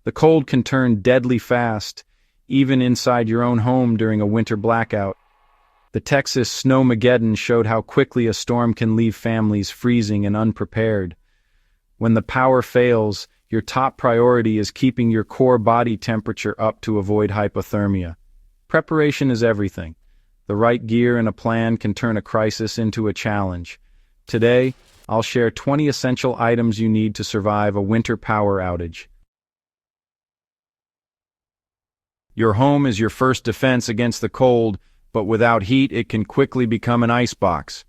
The cold can turn deadly fast, even inside your own home during a winter blackout. The Texas Snowmageddon showed how quickly a storm can leave families freezing and unprepared. When the power fails, your top priority is keeping your core body temperature up to avoid hypothermia. Preparation is everything. The right gear and a plan can turn a crisis into a challenge. Today, I'll share 20 essential items you need to survive a winter power outage. Your home is your first defense against the cold, but without heat it can quickly become an icebox.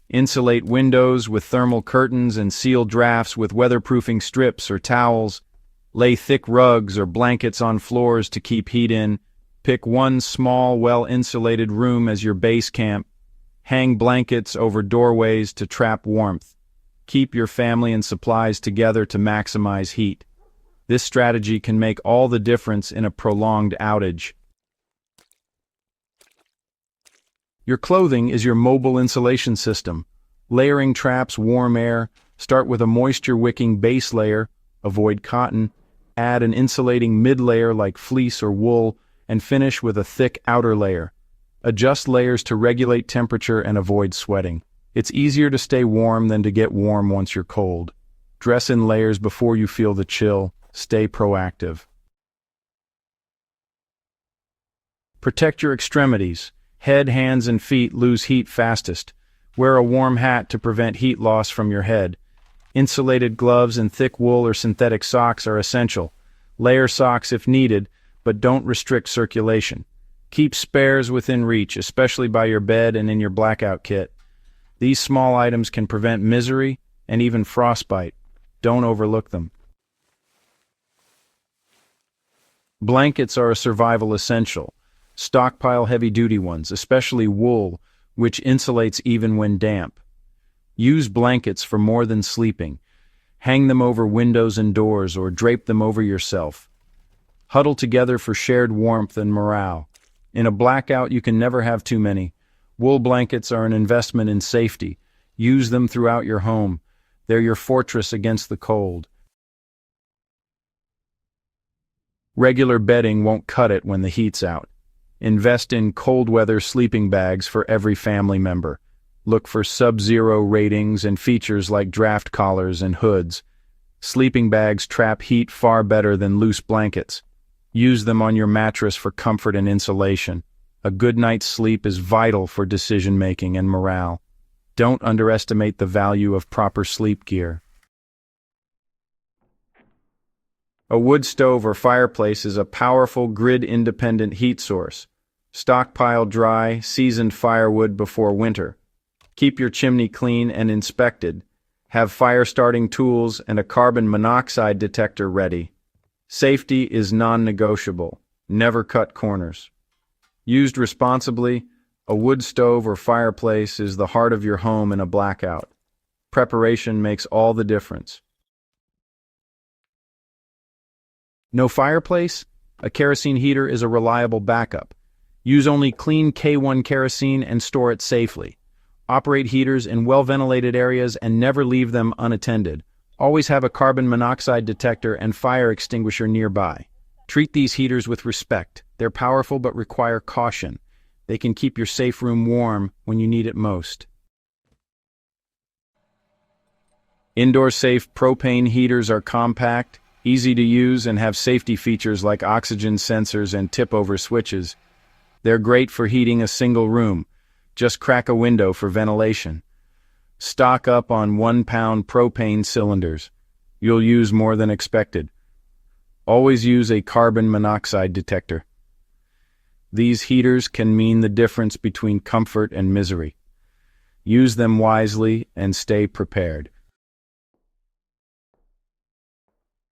Insulate windows with thermal curtains and seal drafts with weatherproofing strips or towels. Lay thick rugs or blankets on floors to keep heat in. Pick one small, well-insulated room as your base camp. Hang blankets over doorways to trap warmth. Keep your family and supplies together to maximize heat. This strategy can make all the difference in a prolonged outage. Your clothing is your mobile insulation system. Layering traps warm air. Start with a moisture-wicking base layer, avoid cotton, add an insulating mid-layer like fleece or wool, and finish with a thick outer layer. Adjust layers to regulate temperature and avoid sweating. It's easier to stay warm than to get warm once you're cold. Dress in layers before you feel the chill. Stay proactive. Protect your extremities. Head, hands, and feet lose heat fastest. Wear a warm hat to prevent heat loss from your head. Insulated gloves and thick wool or synthetic socks are essential. Layer socks if needed, but don't restrict circulation. Keep spares within reach, especially by your bed and in your blackout kit. These small items can prevent misery and even frostbite. Don't overlook them. Blankets are a survival essential. Stockpile heavy-duty ones, especially wool, which insulates even when damp. Use blankets for more than sleeping. Hang them over windows and doors or drape them over yourself. Huddle together for shared warmth and morale. In a blackout, you can never have too many. Wool blankets are an investment in safety. Use them throughout your home. They're your fortress against the cold. Regular bedding won't cut it when the heat's out. Invest in cold weather sleeping bags for every family member. Look for sub-zero ratings and features like draft collars and hoods. Sleeping bags trap heat far better than loose blankets. Use them on your mattress for comfort and insulation. A good night's sleep is vital for decision-making and morale. Don't underestimate the value of proper sleep gear. A wood stove or fireplace is a powerful grid-independent heat source. Stockpile dry, seasoned firewood before winter. Keep your chimney clean and inspected. Have fire-starting tools and a carbon monoxide detector ready. Safety is non-negotiable. Never cut corners. Used responsibly, a wood stove or fireplace is the heart of your home in a blackout. Preparation makes all the difference. No fireplace? A kerosene heater is a reliable backup. Use only clean K1 kerosene and store it safely. Operate heaters in well-ventilated areas and never leave them unattended. Always have a carbon monoxide detector and fire extinguisher nearby. Treat these heaters with respect. They're powerful but require caution. They can keep your safe room warm when you need it most. Indoor-safe propane heaters are compact, easy to use, and have safety features like oxygen sensors and tip-over switches. They're great for heating a single room. Just crack a window for ventilation. Stock up on 1-pound propane cylinders. You'll use more than expected. Always use a carbon monoxide detector. These heaters can mean the difference between comfort and misery. Use them wisely and stay prepared.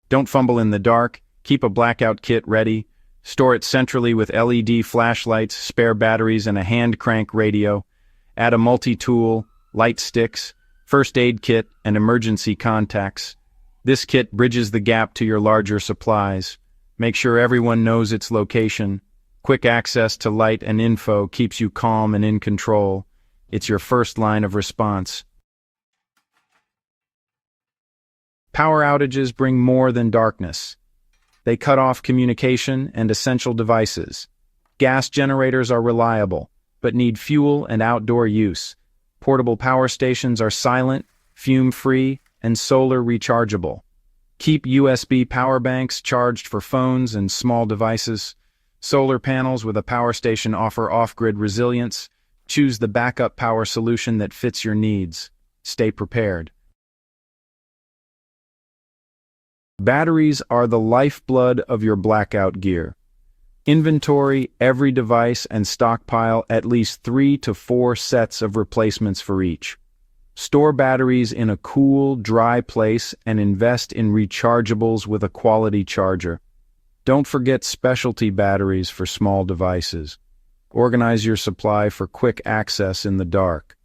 Don't fumble in the dark. Keep a blackout kit ready. Store it centrally with LED flashlights, spare batteries, and a hand crank radio. Add a multi-tool, light sticks, first aid kit, and emergency contacts. This kit bridges the gap to your larger supplies. Make sure everyone knows its location. Quick access to light and info keeps you calm and in control. It's your first line of response. Power outages bring more than darkness. They cut off communication and essential devices. Gas generators are reliable, but need fuel and outdoor use. Portable power stations are silent, fume-free, and solar rechargeable. Keep USB power banks charged for phones and small devices. Solar panels with a power station offer off-grid resilience. Choose the backup power solution that fits your needs. Stay prepared. Batteries are the lifeblood of your blackout gear. Inventory every device and stockpile at least 3 to 4 sets of replacements for each. Store batteries in a cool, dry place and invest in rechargeables with a quality charger. Don't forget specialty batteries for small devices. Organize your supply for quick access in the dark.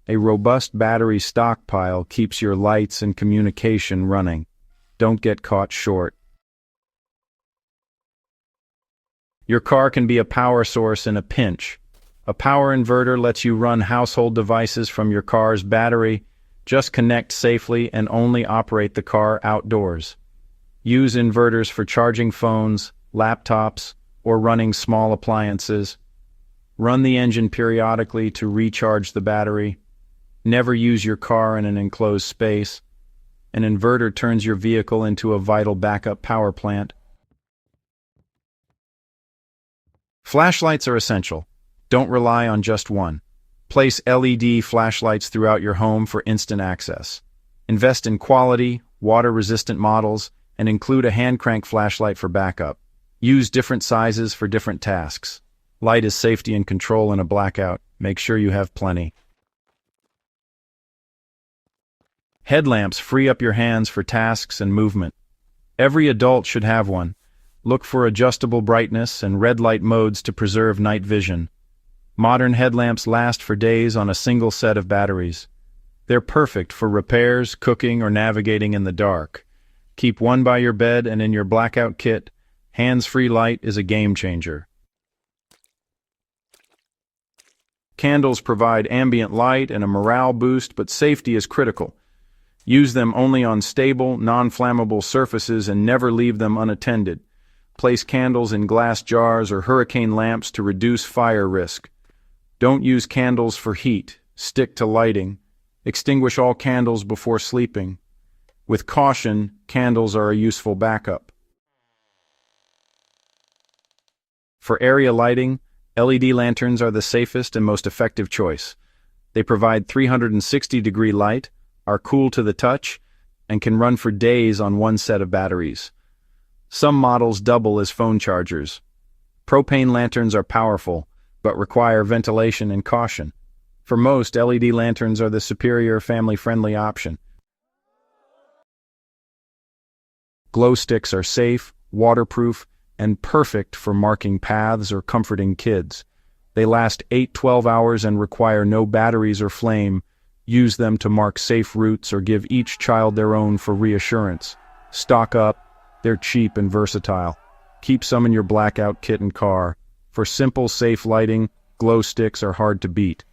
A robust battery stockpile keeps your lights and communication running. Don't get caught short. Your car can be a power source in a pinch. A power inverter lets you run household devices from your car's battery. Just connect safely and only operate the car outdoors. Use inverters for charging phones, laptops, or running small appliances. Run the engine periodically to recharge the battery. Never use your car in an enclosed space. An inverter turns your vehicle into a vital backup power plant. Flashlights are essential. Don't rely on just one. Place LED flashlights throughout your home for instant access. Invest in quality, water-resistant models, and include a hand crank flashlight for backup. Use different sizes for different tasks. Light is safety and control in a blackout. Make sure you have plenty. Headlamps free up your hands for tasks and movement. Every adult should have one. Look for adjustable brightness and red light modes to preserve night vision. Modern headlamps last for days on a single set of batteries. They're perfect for repairs, cooking, or navigating in the dark. Keep one by your bed and in your blackout kit. Hands-free light is a game changer. Candles provide ambient light and a morale boost, but safety is critical. Use them only on stable, non-flammable surfaces and never leave them unattended. Place candles in glass jars or hurricane lamps to reduce fire risk. Don't use candles for heat. Stick to lighting. Extinguish all candles before sleeping. With caution, candles are a useful backup. For area lighting, LED lanterns are the safest and most effective choice. They provide 360-degree light, are cool to the touch, and can run for days on one set of batteries. Some models double as phone chargers. Propane lanterns are powerful, but require ventilation and caution. For most, LED lanterns are the superior family-friendly option. Glow sticks are safe, waterproof, and perfect for marking paths or comforting kids. They last 8-12 hours and require no batteries or flame. Use them to mark safe routes or give each child their own for reassurance. Stock up. They're cheap and versatile. Keep some in your blackout kit and car. For simple, safe lighting, glow sticks are hard to beat.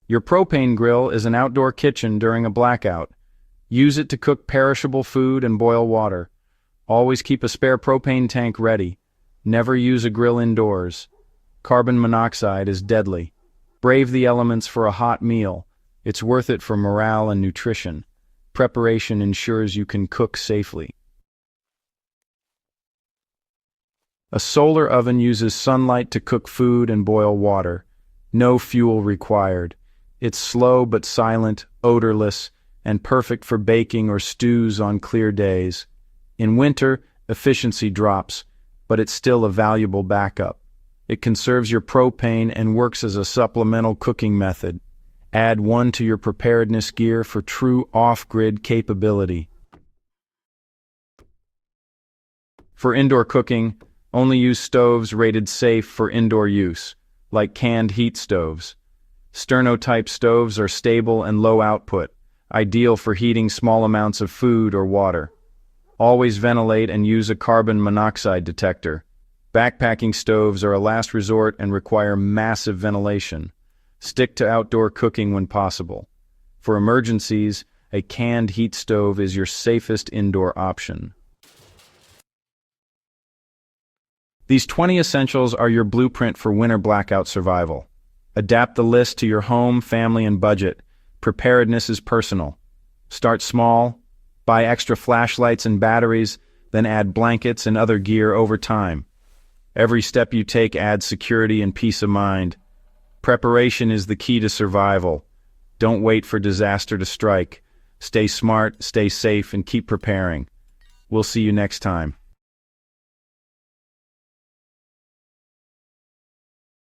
Your propane grill is an outdoor kitchen during a blackout. Use it to cook perishable food and boil water. Always keep a spare propane tank ready. Never use a grill indoors. Carbon monoxide is deadly. Brave the elements for a hot meal. It's worth it for morale and nutrition. Preparation ensures you can cook safely. A solar oven uses sunlight to cook food and boil water. No fuel required. It's slow but silent, odorless, and perfect for baking or stews on clear days. In winter, efficiency drops, but it's still a valuable backup. It conserves your propane and works as a supplemental cooking method. Add one to your preparedness gear for true off-grid capability. For indoor cooking, only use stoves rated safe for indoor use, like canned heat stoves. Sterno-type stoves are stable and low output, ideal for heating small amounts of food or water. Always ventilate and use a carbon monoxide detector. Backpacking stoves are a last resort and require massive ventilation. Stick to outdoor cooking when possible. For emergencies, a canned heat stove is your safest indoor option. These 20 essentials are your blueprint for winter blackout survival. Adapt the list to your home, family, and budget. Preparedness is personal. Start small, buy extra flashlights and batteries, then add blankets and other gear over time. Every step you take adds security and peace of mind. Preparation is the key to survival. Don't wait for disaster to strike. Stay smart, stay safe, and keep preparing. We'll see you next time.